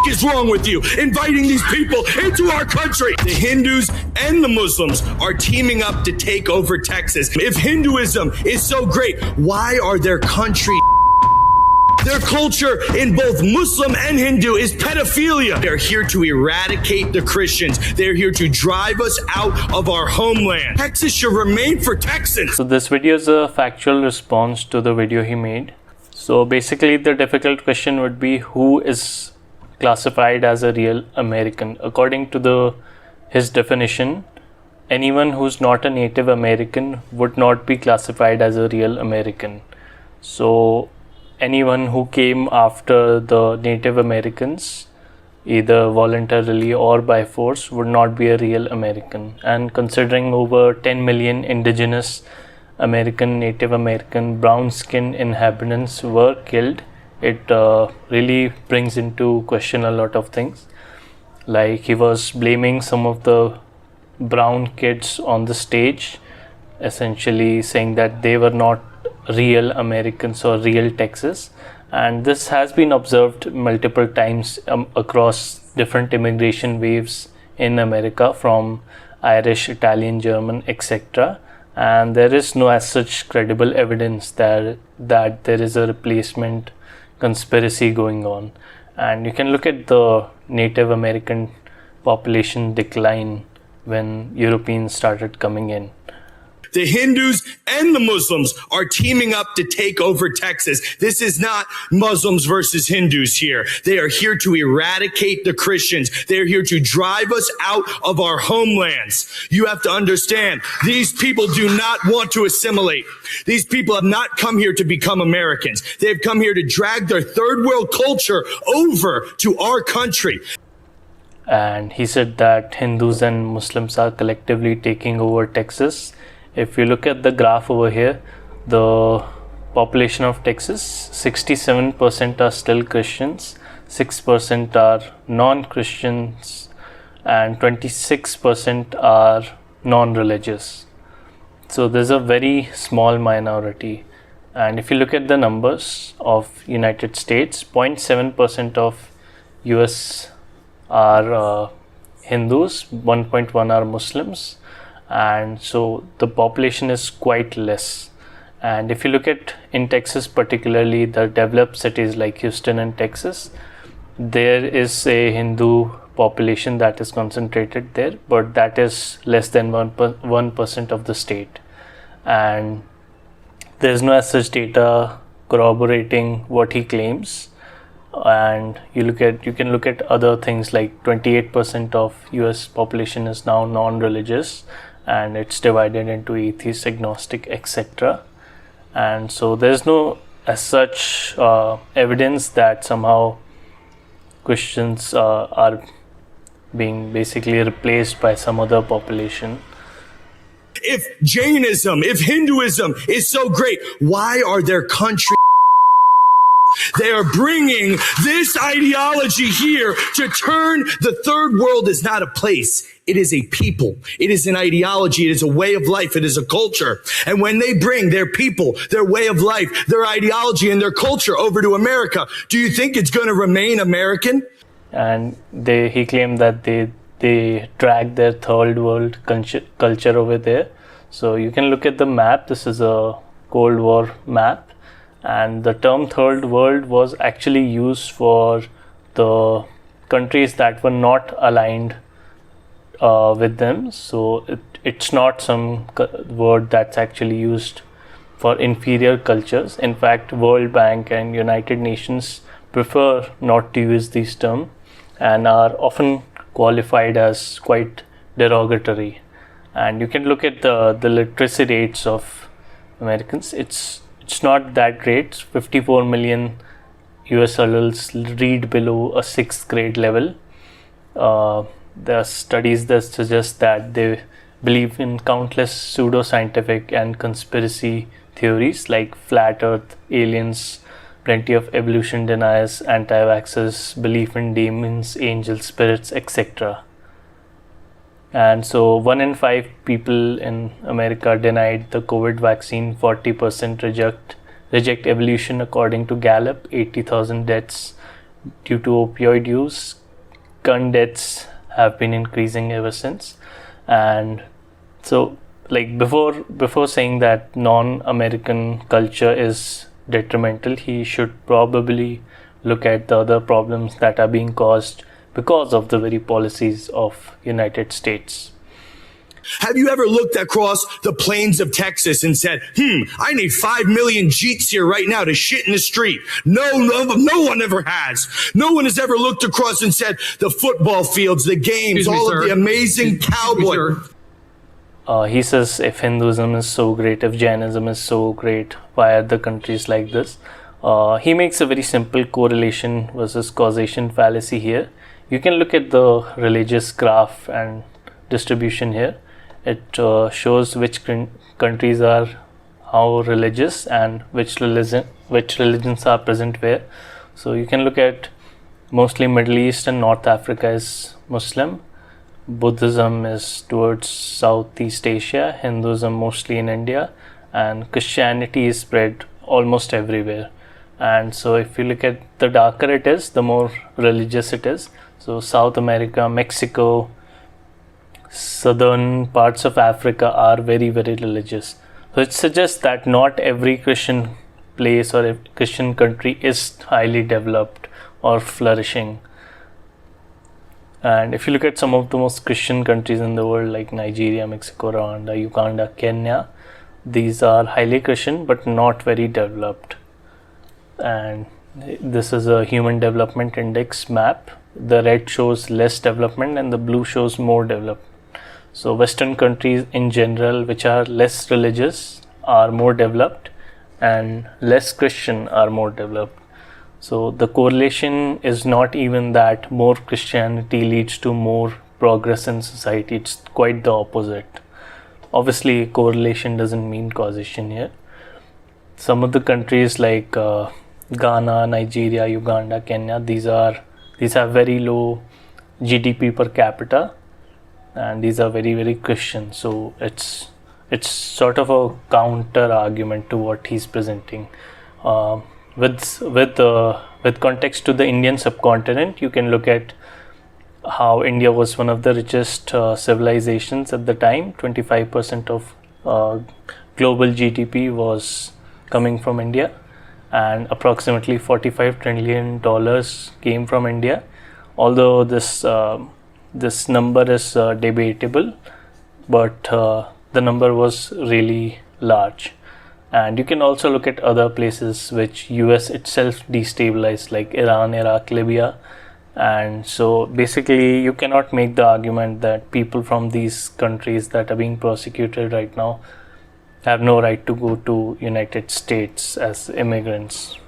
is wrong with you? Inviting these people into our country. The Hindus and the Muslims are teaming up to take over Texas. If Hinduism is so great, why are their country? Their culture in both Muslim and Hindu is pedophilia. They're here to eradicate the Christians. They're here to drive us out of our homeland. Texas should remain for Texans. So this video is a factual response to the video he made. So basically the difficult question would be, who is classified as a real American? According to his definition, anyone who's not a Native American would not be classified as a real American. So anyone who came after the Native Americans, either voluntarily or by force, would not be a real American. And considering over 10 million indigenous American, Native American, brown-skinned inhabitants were killed, it really brings into question a lot of things. Like, he was blaming some of the brown kids on the stage, essentially saying that they were not real Americans or real Texas, and this has been observed multiple times across different immigration waves in America, from Irish, Italian, German, etc. And there is no as such credible evidence that there is a replacement conspiracy going on. And you can look at the Native American population decline when Europeans started coming in. The Hindus and the Muslims are teaming up to take over Texas. This is not Muslims versus Hindus here. They are here to eradicate the Christians. They're here to drive us out of our homelands. You have to understand, these people do not want to assimilate. These people have not come here to become Americans. They've come here to drag their third world culture over to our country. And he said that Hindus and Muslims are collectively taking over Texas. If you look at the graph over here, the population of Texas, 67% are still Christians, 6% are non-Christians, and 26% are non-religious. So there's a very small minority. And if you look at the numbers of United States, 0.7% of US are Hindus, 1.1 are Muslims. And so the population is quite less. And if you look at in Texas, particularly the developed cities like Houston and Texas, there is a Hindu population that is concentrated there, but that is less than 1% of the state. And there's no as such data corroborating what he claims. And you can look at other things like 28% of US population is now non-religious, and it's divided into atheist, agnostic, etc. And so there's no as such evidence that somehow Christians are being basically replaced by some other population. If Jainism, if Hinduism is so great, why are their countries? They are bringing this ideology here to turn the third world is not a place. It is a people. It is an ideology. It is a way of life. It is a culture. And when they bring their people, their way of life, their ideology, and their culture over to America, do you think it's going to remain American? And he claimed that they drag their third world culture over there. So you can look at the map. This is a Cold War map. And the term third world was actually used for the countries that were not aligned with them. So it's not some word that's actually used for inferior cultures. In fact, World Bank and United Nations prefer not to use these terms and are often qualified as quite derogatory. And you can look at the literacy rates of Americans. It's not that great. 54 million US adults read below a 6th grade level. There are studies that suggest that they believe in countless pseudoscientific and conspiracy theories like flat earth, aliens, plenty of evolution deniers, anti-vaxxers, belief in demons, angels, spirits, etc. And so 1 in 5 people in America denied the COVID vaccine, 40% reject evolution according to Gallup, 80,000 deaths due to opioid use, gun deaths have been increasing ever since. And so, like, before saying that non-American culture is detrimental, he should probably look at the other problems that are being caused because of the very policies of United States. Have you ever looked across the plains of Texas and said, I need 5 million Jeets here right now to shit in the street? No one ever has. No one has ever looked across and said, the football fields, the games, all of the amazing cowboy. He says, if Hinduism is so great, if Jainism is so great, why are the countries like this? He makes a very simple correlation versus causation fallacy here. You can look at the religious graph and distribution here. It shows which countries are how religious and which religions are present where. So you can look at mostly Middle East and North Africa is Muslim. Buddhism is towards Southeast Asia, Hinduism mostly in India, and Christianity is spread almost everywhere. And so if you look at the darker it is, the more religious it is. So South America, Mexico, southern parts of Africa are very, very religious. So it suggests that not every Christian place or a Christian country is highly developed or flourishing. And if you look at some of the most Christian countries in the world like Nigeria, Mexico, Rwanda, Uganda, Kenya, these are highly Christian but not very developed. And this is a Human Development Index map. The red shows less development and the blue shows more development. So Western countries in general, which are less religious, are more developed, and less Christian are more developed. So the correlation is not even that more Christianity leads to more progress in society. It's quite the opposite. Obviously, correlation doesn't mean causation here. Some of the countries like Ghana, Nigeria, Uganda, Kenya, these have very low GDP per capita, and these are very, very Christian. So it's sort of a counter argument to what he's presenting. With context to the Indian subcontinent, you can look at how India was one of the richest civilizations at the time. 25% of global GDP was coming from India, and approximately $45 trillion came from India. Although this number is debatable, but the number was really large. And you can also look at other places which US itself destabilized, like Iran, Iraq, Libya. And so basically you cannot make the argument that people from these countries that are being prosecuted right now have no right to go to United States as immigrants.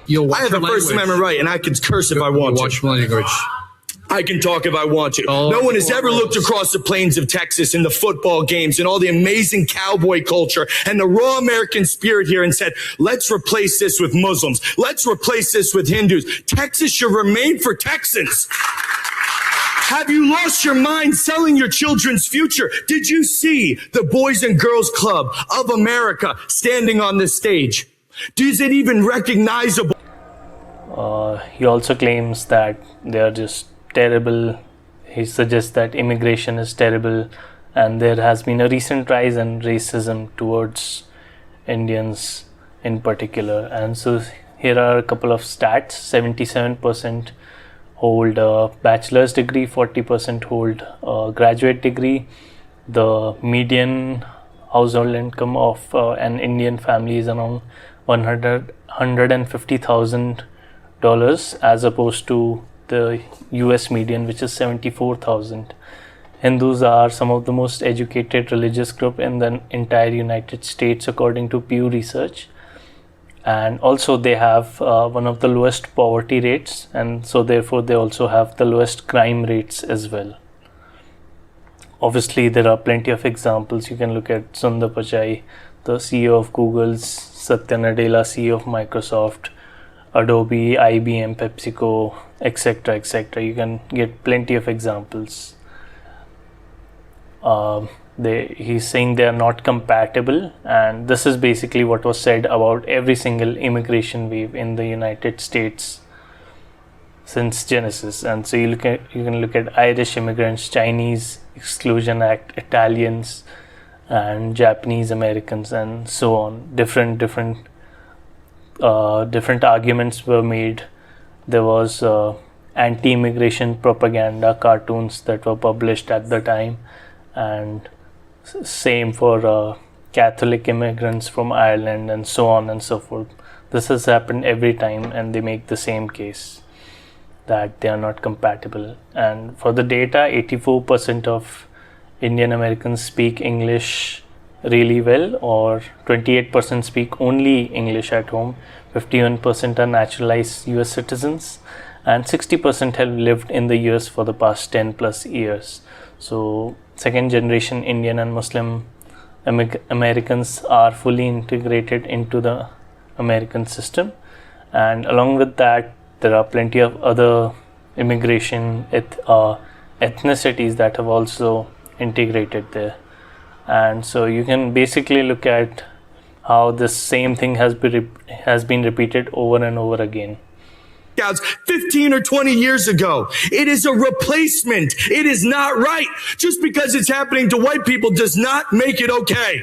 I have a First Amendment right, and I can curse if I want to. Watch language. I can talk if I want to. No one has ever looked across the plains of Texas and the football games and all the amazing cowboy culture and the raw American spirit here and said, let's replace this with Muslims. Let's replace this with Hindus. Texas should remain for Texans. Have you lost your mind selling your children's future? Did you see the Boys and Girls Club of America standing on this stage? Is it even recognizable? He also claims that they are just terrible. He suggests that immigration is terrible, and there has been a recent rise in racism towards Indians in particular. And so here are a couple of stats. 77% hold a bachelor's degree, 40% hold a graduate degree. The median household income of an Indian family is around $150,000 as opposed to the US median, which is 74,000. Hindus are some of the most educated religious group in the entire United States according to Pew Research, and also they have one of the lowest poverty rates, and so therefore they also have the lowest crime rates as well. Obviously there are plenty of examples. You can look at Sundar Pichai, the CEO of Google, Satya Nadella, CEO of Microsoft, Adobe, IBM, PepsiCo, etc., etc. You can get plenty of examples. He's saying they are not compatible, and this is basically what was said about every single immigration wave in the United States. since Genesis. And so you can look at Irish immigrants, Chinese Exclusion Act, Italians, and Japanese Americans, and so on. Different arguments were made. There was anti-immigration propaganda cartoons that were published at the time, and same for Catholic immigrants from Ireland, and so on and so forth. This has happened every time, and they make the same case that they are not compatible. And for the data, 84% of Indian Americans speak English really well, or 28% speak only English at home, 51% are naturalized US citizens, and 60% have lived in the US for the past 10 plus years. So second generation Indian and Muslim Americans are fully integrated into the American system, and along with that there are plenty of other immigration ethnicities that have also integrated there. And so you can basically look at how this same thing has been repeated over and over again. 15 or 20 years ago. It is a replacement. It is not right. Just because it's happening to white people does not make it okay.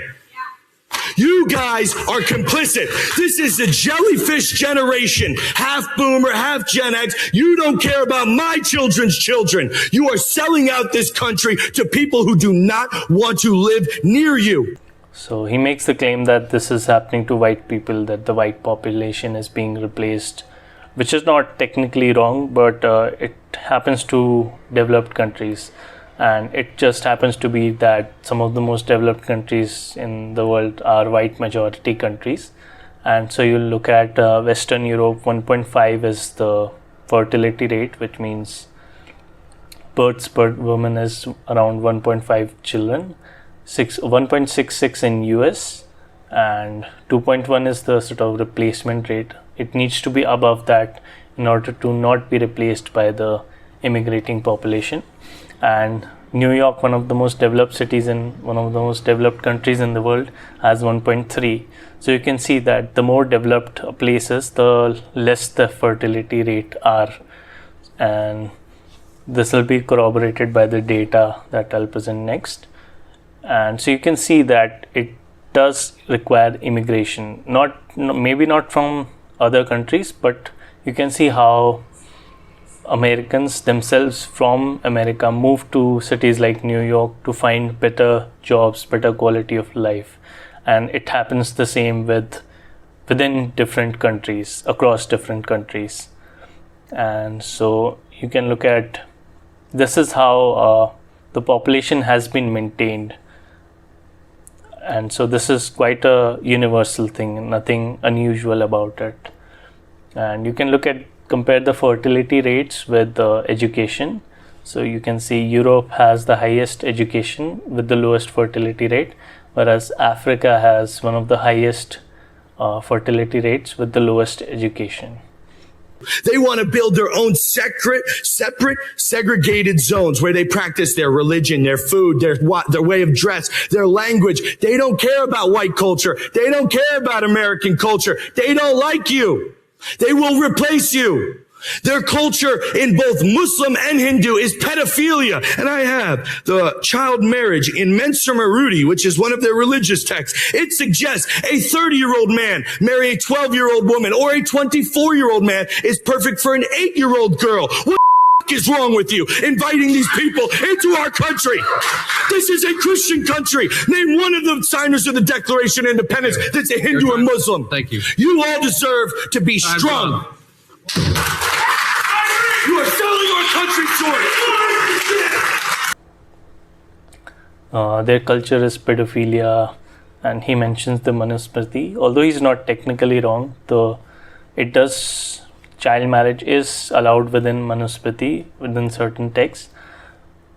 You guys are complicit. This is the jellyfish generation, half boomer, half Gen X. You don't care about my children's children. You are selling out this country to people who do not want to live near you. So he makes the claim that this is happening to white people, that the white population is being replaced, which is not technically wrong, but it happens to developed countries. And it just happens to be that some of the most developed countries in the world are white majority countries. And so you look at Western Europe, 1.5 is the fertility rate, which means births per woman is around 1.5 children, 1.66 in US, and 2.1 is the sort of replacement rate. It needs to be above that in order to not be replaced by the immigrating population. And New York, one of the most developed cities in one of the most developed countries in the world, has 1.3. So you can see that the more developed places, the less the fertility rate are. And this will be corroborated by the data that I'll present next. And so you can see that it does require immigration, maybe not from other countries, but you can see how Americans themselves from America move to cities like New York to find better jobs, better quality of life. And it happens the same within different countries, across different countries. And so you can look at, this is how the population has been maintained. And so this is quite a universal thing, nothing unusual about it. And you can compare the fertility rates with education. So you can see Europe has the highest education with the lowest fertility rate, whereas Africa has one of the highest fertility rates with the lowest education. They want to build their own separate, segregated zones where they practice their religion, their food, their way of dress, their language. They don't care about white culture. They don't care about American culture. They don't like you. They will replace you. Their culture in both Muslim and Hindu is pedophilia. And I have the child marriage in Mensur Marudi, which is one of their religious texts. It suggests a 30-year-old man marry a 12-year-old woman, or a 24-year-old man is perfect for an 8-year-old girl. What the is wrong with you inviting these people into our country? This is a Christian country. Name one of the signers of the Declaration of Independence that's a Hindu or Muslim. Thank you. You all deserve to be strong. You are selling our country short. Their culture is pedophilia, and he mentions the Manusmriti. Although he's not technically wrong, child marriage is allowed within Manusmriti, within certain texts,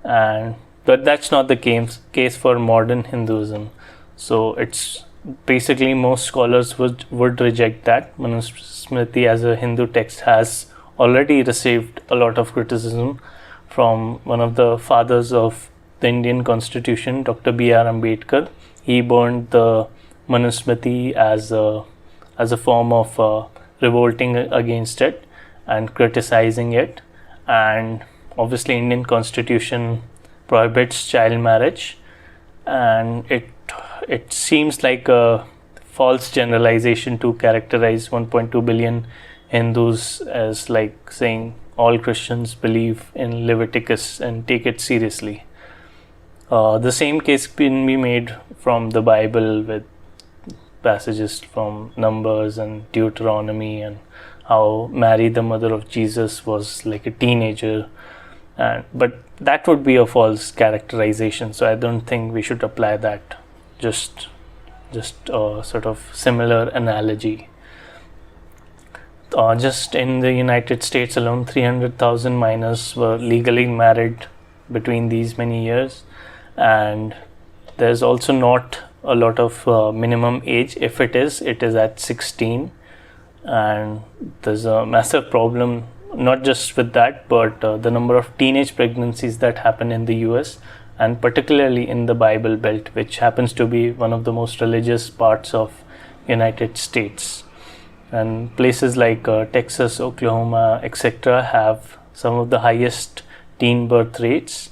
but that's not the case for modern Hinduism. So it's basically, most scholars would reject that. Manusmriti as a Hindu text has already received a lot of criticism from one of the fathers of the Indian Constitution, Dr. B.R. Ambedkar. He burned the Manusmriti as a form of revolting against it, and criticizing it. And obviously Indian constitution prohibits child marriage, and it seems like a false generalization to characterize 1.2 billion Hindus as like saying all Christians believe in Leviticus and take it seriously. The same case can be made from the Bible with passages from Numbers and Deuteronomy, and how Mary, the mother of Jesus, was like a teenager. But that would be a false characterization, so I don't think we should apply that. Just a sort of similar analogy. Just in the United States alone, 300,000 minors were legally married between these many years, and there's also not a lot of minimum age. If it is at 16, and there's a massive problem not just with that, but the number of teenage pregnancies that happen in the US, and particularly in the Bible Belt, which happens to be one of the most religious parts of United States. And places like Texas, Oklahoma, etc. have some of the highest teen birth rates,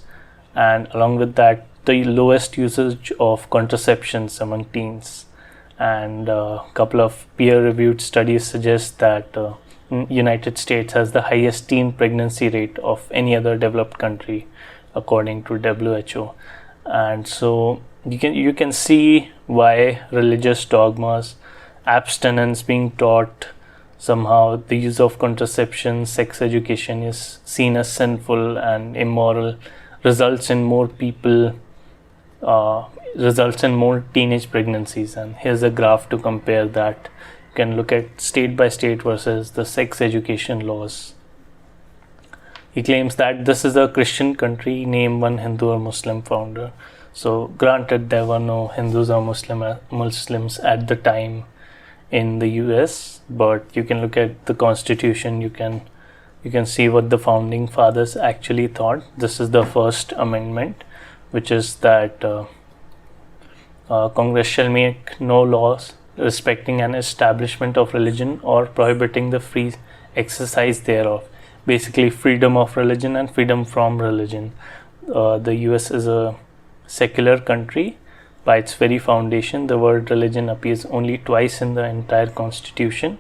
and along with that, the lowest usage of contraceptions among teens. And a couple of peer-reviewed studies suggest that United States has the highest teen pregnancy rate of any other developed country, according to WHO. And so you can see why religious dogmas, abstinence being taught, somehow the use of contraception, sex education is seen as sinful and immoral, results in more teenage pregnancies. And here's a graph to compare that. You can look at state by state versus the sex education laws. He claims that this is a Christian country, name one Hindu or Muslim founder. So granted, there were no Hindus or Muslims at the time in the US, but you can look at the constitution, you can see what the founding fathers actually thought. This is the first amendment, which is that Congress shall make no laws respecting an establishment of religion or prohibiting the free exercise thereof. Basically, freedom of religion and freedom from religion. The US is a secular country. By its very foundation, the word religion appears only twice in the entire constitution,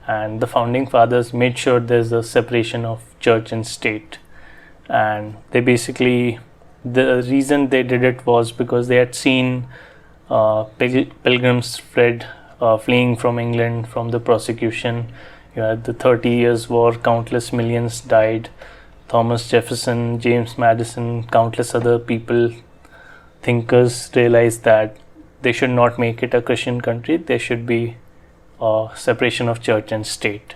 and the founding fathers made sure there's a separation of church and state. And they basically, the reason they did it was because they had seen pilgrims fleeing from England from the persecution. You had the 30 Years' War, countless millions died. Thomas Jefferson, James Madison, countless other people, thinkers, realized that they should not make it a Christian country. There should be a separation of church and state.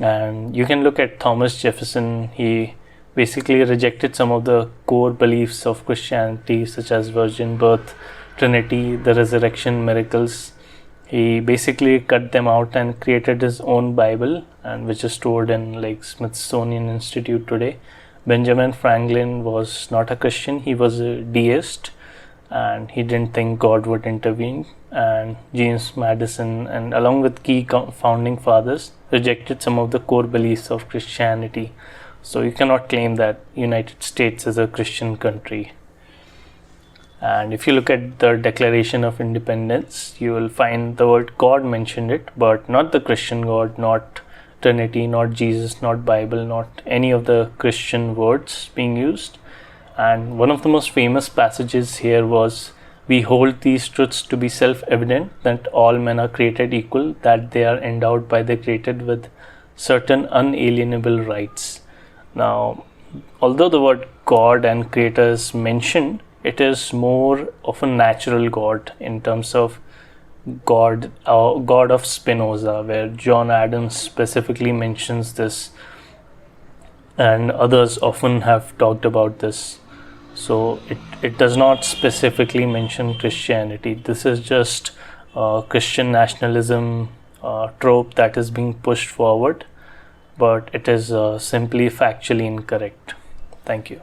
And you can look at Thomas Jefferson. He basically rejected some of the core beliefs of Christianity, such as virgin birth, Trinity, the resurrection, miracles. He basically cut them out and created his own Bible, and which is stored in like Smithsonian Institute today. Benjamin Franklin was not a Christian, he was a deist, and he didn't think God would intervene. And James Madison, and along with key founding fathers, rejected some of the core beliefs of Christianity. So you cannot claim that United States is a Christian country. And if you look at the Declaration of Independence, you will find the word God mentioned it, but not the Christian God, not Trinity, not Jesus, not Bible, not any of the Christian words being used. And one of the most famous passages here was, "We hold these truths to be self-evident, that all men are created equal, that they are endowed by the Creator with certain unalienable rights." Now, although the word God and Creator is mentioned, it is more of a natural God in terms of God of Spinoza, where John Adams specifically mentions this, and others often have talked about this. So it does not specifically mention Christianity. This is just Christian nationalism trope that is being pushed forward, but it is simply factually incorrect. Thank you.